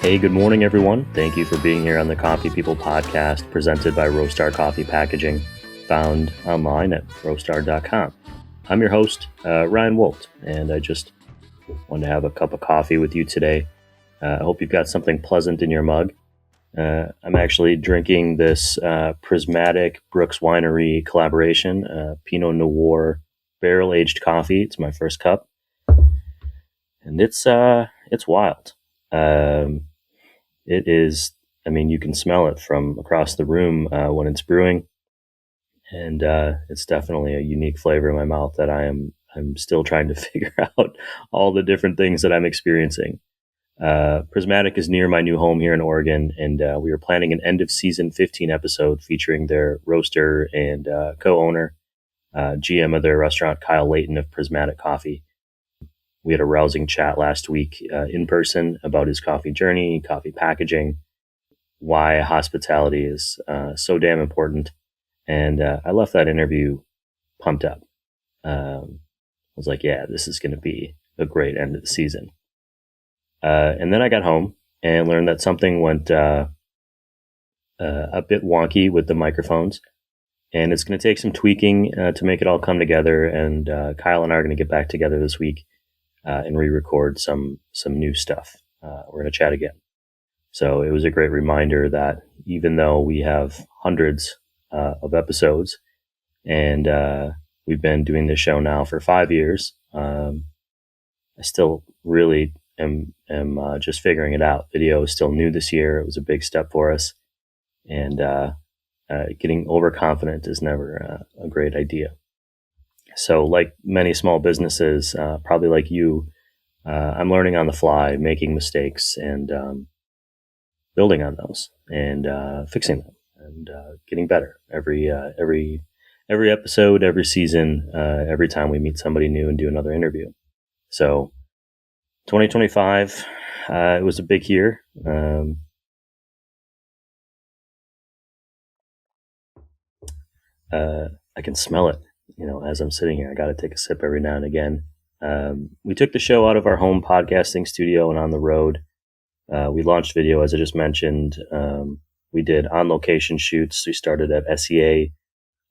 Hey, good morning, everyone. Thank you for being here on the Coffee People podcast presented by Roastar Coffee Packaging, found online at roastar.com. I'm your host, Ryan Woldt, and I just wanted to have a cup of coffee with you today. I hope you've got something pleasant in your mug. I'm actually drinking this Prismatic Brooks Winery collaboration, Pinot Noir barrel-aged coffee. It's my first cup, and it's wild. It is, you can smell it from across the room when it's brewing, and it's definitely a unique flavor in my mouth that I'm still trying to figure out all the different things that I'm experiencing. Prismatic is near my new home here in Oregon, and we are planning an end of season 15 episode featuring their roaster and co-owner, GM of their restaurant, Kyle Layton of Prismatic Coffee. We had a rousing chat last week in person about his coffee journey, coffee packaging, why hospitality is so damn important. And I left that interview pumped up. I was like, yeah, this is going to be a great end of the season. And then I got home and learned that something went a bit wonky with the microphones. And it's going to take some tweaking to make it all come together. And Kyle and I are going to get back together this week and re-record some new stuff. We're going to chat again. So it was a great reminder that even though we have hundreds of episodes and we've been doing this show now for 5 years, I still really am just figuring it out. Video is still new this year. It was a big step for us. And getting overconfident is never a great idea. So like many small businesses, probably like you, I'm learning on the fly, making mistakes and building on those and fixing them and getting better every episode, every season, every time we meet somebody new and do another interview. So 2025, it was a big year. I can smell it. As I'm sitting here, I got to take a sip every now and again. We took the show out of our home podcasting studio and on the road. We launched video, as I just mentioned. We did on-location shoots. We started at Hacea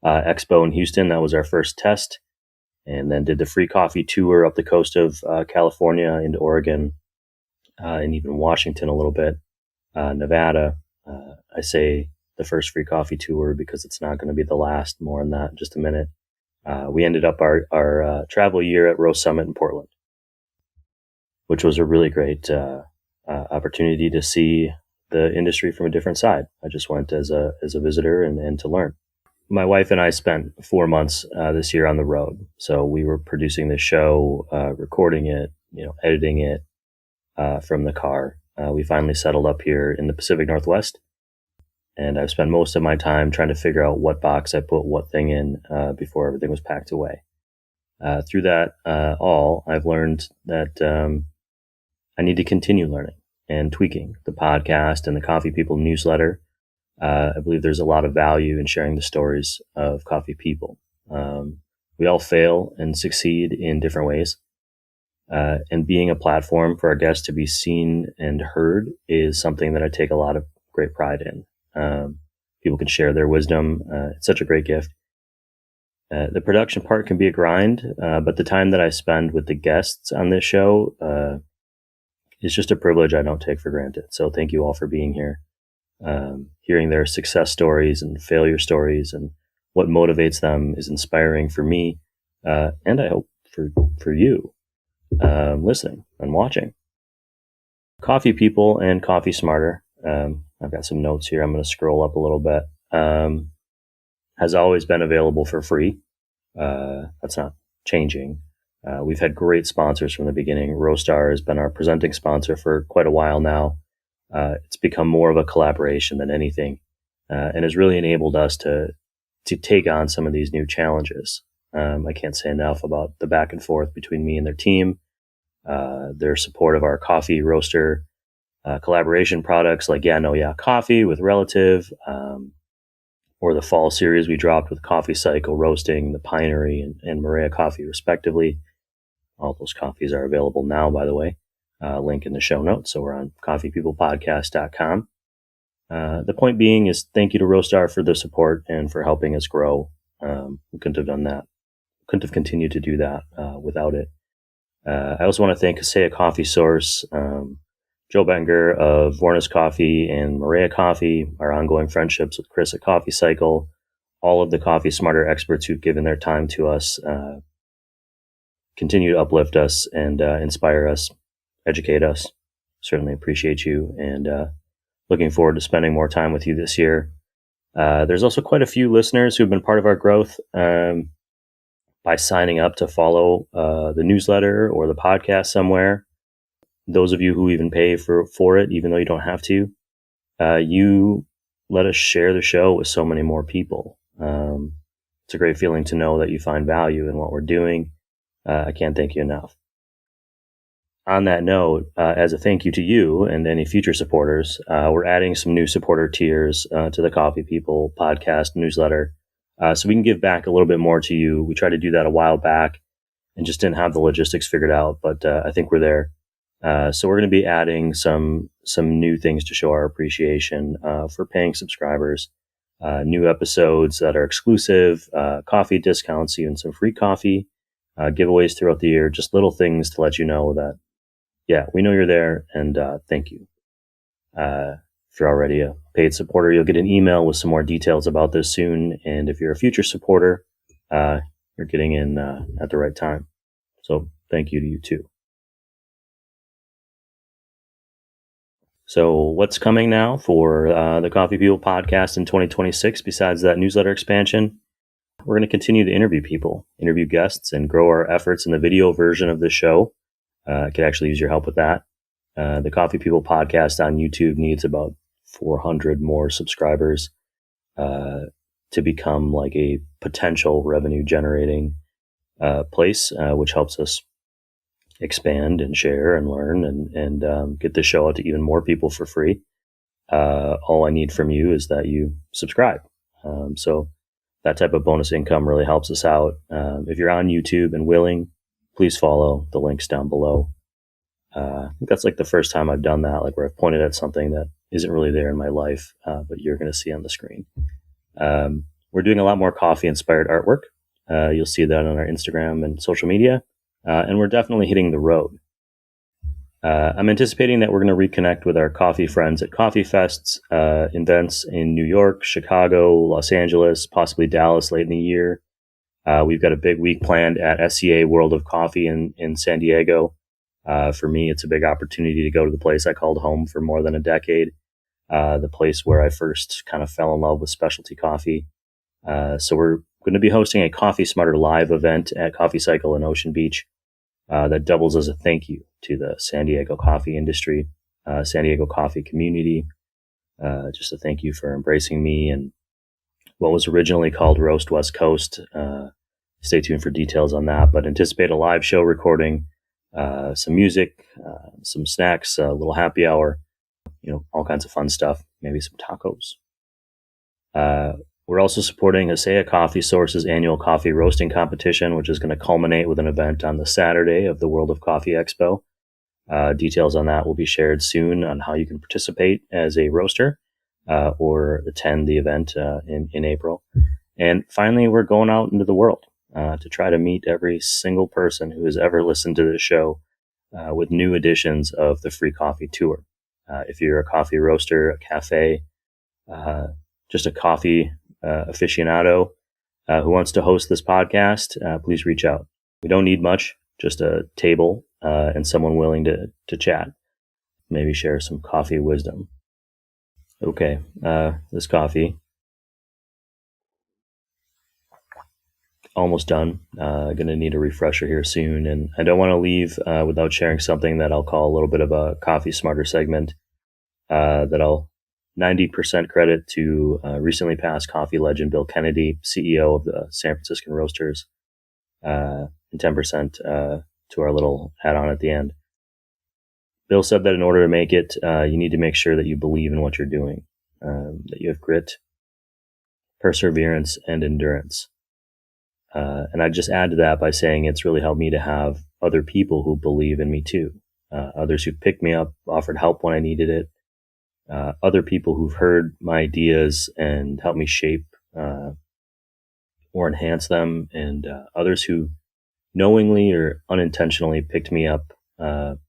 Expo in Houston. That was our first test. And then did the free coffee tour up the coast of California into Oregon and even Washington a little bit, Nevada. I say the first free coffee tour because it's not going to be the last. More on that in just a minute. We ended up our travel year at Rose Summit in Portland, which was a really great opportunity to see the industry from a different side. I just went as a visitor and to learn. My wife and I spent 4 months this year on the road. So we were producing the show, recording it, editing it from the car. We finally settled up here in the Pacific Northwest. And I've spent most of my time trying to figure out what box I put what thing in before everything was packed away. Through that I've learned that I need to continue learning and tweaking the podcast and the Coffee People newsletter. I believe there's a lot of value in sharing the stories of coffee people. We all fail and succeed in different ways. And being a platform for our guests to be seen and heard is something that I take a lot of great pride in. People can share their wisdom. It's such a great gift. The production part can be a grind, but the time that I spend with the guests on this show is just a privilege I don't take for granted. So thank you all for being here, hearing their success stories and failure stories and what motivates them is inspiring for me, and I hope for you listening and watching. Coffee People and Coffee Smarter. I've got some notes here. I'm going to scroll up a little bit. Has always been available for free. That's not changing. We've had great sponsors from the beginning. Roastar has been our presenting sponsor for quite a while now. It's become more of a collaboration than anything, and has really enabled us to take on some of these new challenges. I can't say enough about the back and forth between me and their team, their support of our coffee roaster collaboration products like Yeah No Yeah Coffee with Relative, or the fall series we dropped with Coffee Cycle Roasting, the Pinery, and Marea Coffee, respectively. All those coffees are available now, by the way. link in the show notes. So we're on coffeepeoplepodcast.com. The point being is thank you to Roastar for the support and for helping us grow. We couldn't have done that. Couldn't have continued to do that without it. I also want to thank Hacea Coffee Source, Joe Benger of Warner's Coffee and Marea Coffee, our ongoing friendships with Chris at Coffee Cycle, all of the Coffee Smarter experts who've given their time to us, continue to uplift us and inspire us, educate us. Certainly appreciate you, and looking forward to spending more time with you this year. There's also quite a few listeners who've been part of our growth by signing up to follow the newsletter or the podcast somewhere. Those of you who even pay for it, even though you don't have to, you let us share the show with so many more people. It's a great feeling to know that you find value in what we're doing. I can't thank you enough. On that note, as a thank you to you and any future supporters, we're adding some new supporter tiers to the Coffee People podcast newsletter, so we can give back a little bit more to you. We tried to do that a while back and just didn't have the logistics figured out, but I think we're there. So we're going to be adding some new things to show our appreciation for paying subscribers, new episodes that are exclusive, coffee discounts, even some free coffee, giveaways throughout the year, just little things to let you know that, yeah, we know you're there, and thank you. If you're already a paid supporter, you'll get an email with some more details about this soon, and if you're a future supporter, you're getting in at the right time. So thank you to you too. So what's coming now for the Coffee People podcast in 2026 besides that newsletter expansion? We're going to continue to interview people, interview guests, and grow our efforts in the video version of the show. I could actually use your help with that. The Coffee People podcast on YouTube needs about 400 more subscribers to become like a potential revenue generating place, which helps us expand and share and learn and get the show out to even more people for free. All I need from you is that you subscribe. So that type of bonus income really helps us out. If you're on YouTube and willing, please follow the links down below. I think that's like the first time I've done that, like where I've pointed at something that isn't really there in my life, but you're going to see on the screen. We're doing a lot more coffee inspired artwork. You'll see that on our Instagram and social media. And we're definitely hitting the road. I'm anticipating that we're going to reconnect with our coffee friends at Coffee Fests, events in New York, Chicago, Los Angeles, possibly Dallas late in the year. We've got a big week planned at SCA World of Coffee in San Diego. For me, it's a big opportunity to go to the place I called home for more than a decade, the place where I first kind of fell in love with specialty coffee. So we're going to be hosting a Coffee Smarter live event at Coffee Cycle in Ocean Beach. That doubles as a thank you to the San Diego coffee industry, San Diego coffee community. Just a thank you for embracing me and what was originally called Roast West Coast. Stay tuned for details on that, but anticipate a live show recording, some music, some snacks, a little happy hour, all kinds of fun stuff, maybe some tacos. We're also supporting Hacea Coffee Source's annual coffee roasting competition, which is going to culminate with an event on the Saturday of the World of Coffee Expo. Details on that will be shared soon on how you can participate as a roaster or attend the event in April. And finally, we're going out into the world to try to meet every single person who has ever listened to this show with new editions of the Free Coffee Tour. If you're a coffee roaster, a cafe, just a coffee aficionado who wants to host this podcast, please reach out. We don't need much, just a table and someone willing to chat, maybe share some coffee wisdom. Okay, this coffee, almost done. Going to need a refresher here soon, and I don't want to leave without sharing something that I'll call a little bit of a Coffee Smarter segment that I'll 90% credit to recently passed coffee legend Bill Kennedy, CEO of the San Franciscan Roasters, and 10% to our little add-on at the end. Bill said that in order to make it, you need to make sure that you believe in what you're doing, that you have grit, perseverance, and endurance. And I just add to that by saying it's really helped me to have other people who believe in me too. others who've picked me up, offered help when I needed it, other people who've heard my ideas and helped me shape or enhance them, and others who knowingly or unintentionally picked me up and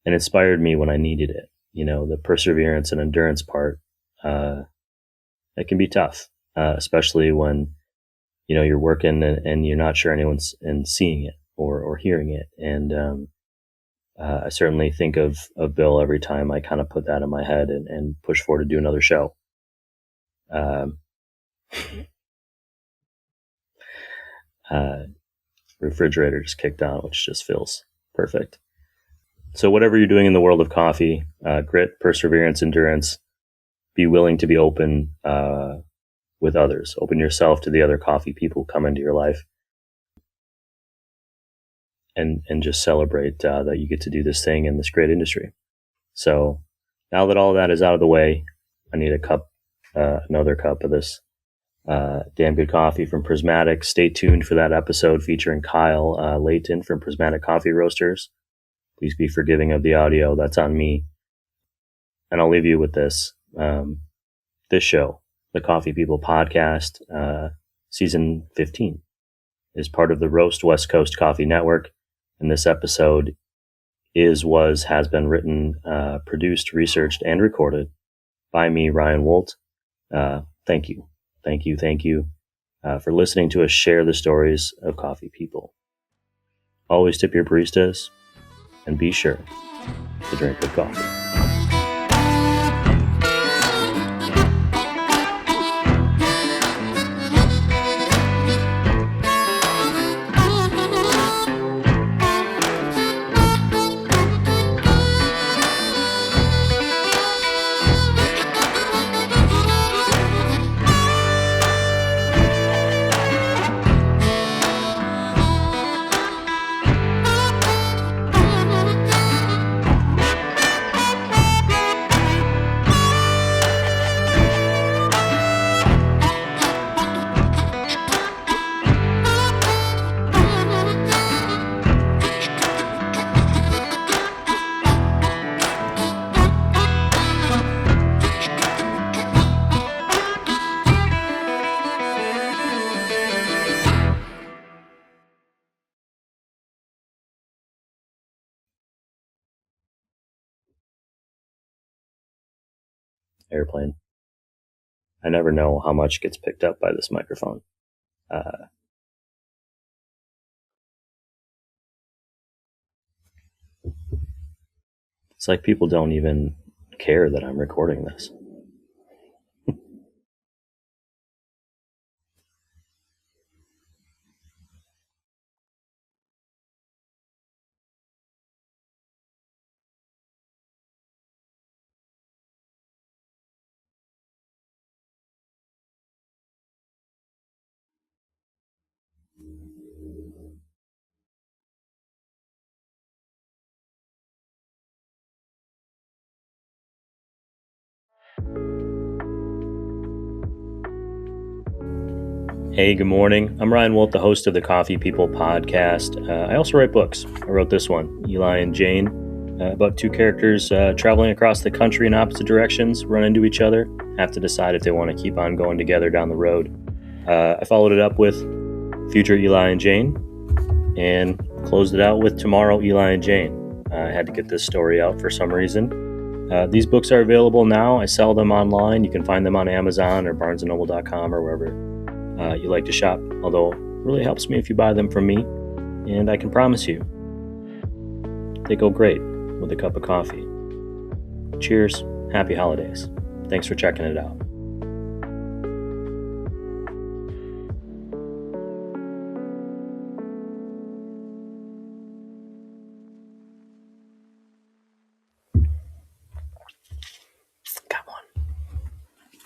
inspired me when I needed it. The perseverance and endurance part, it can be tough, especially when, you're working and you're not sure anyone's seeing it or hearing it. And I certainly think of Bill every time I kind of put that in my head and push forward to do another show. Refrigerator just kicked on, which just feels perfect. So whatever you're doing in the world of coffee, grit, perseverance, endurance, be willing to be open with others. Open yourself to the other coffee people who come into your life, and just celebrate that you get to do this thing in this great industry. So now that all that is out of the way, I need another cup of this damn good coffee from Prismatic. Stay tuned for that episode featuring Kyle Layton from Prismatic Coffee Roasters. Please be forgiving of the audio. That's on me. And I'll leave you with this. This show, the Coffee People Podcast, season 15, is part of the Roast West Coast Coffee Network. And this episode has been written, produced, researched, and recorded by me, Ryan Woldt. Thank you for listening to us share the stories of coffee people. Always tip your baristas, and be sure to drink good coffee. Airplane. I never know how much gets picked up by this microphone. It's like people don't even care that I'm recording this. Hey, good morning. I'm Ryan Woldt, the host of the Coffee People Podcast. I also write books. I wrote this one, Eli and Jane, about two characters traveling across the country in opposite directions, run into each other, have to decide if they want to keep on going together down the road. I followed it up with Future Eli and Jane, and closed it out with Tomorrow Eli and Jane. I had to get this story out for some reason. These books are available now. I sell them online. You can find them on Amazon or barnesandnoble.com or wherever you like to shop, although it really helps me if you buy them from me, and I can promise you they go great with a cup of coffee. Cheers, happy holidays. Thanks for checking it out.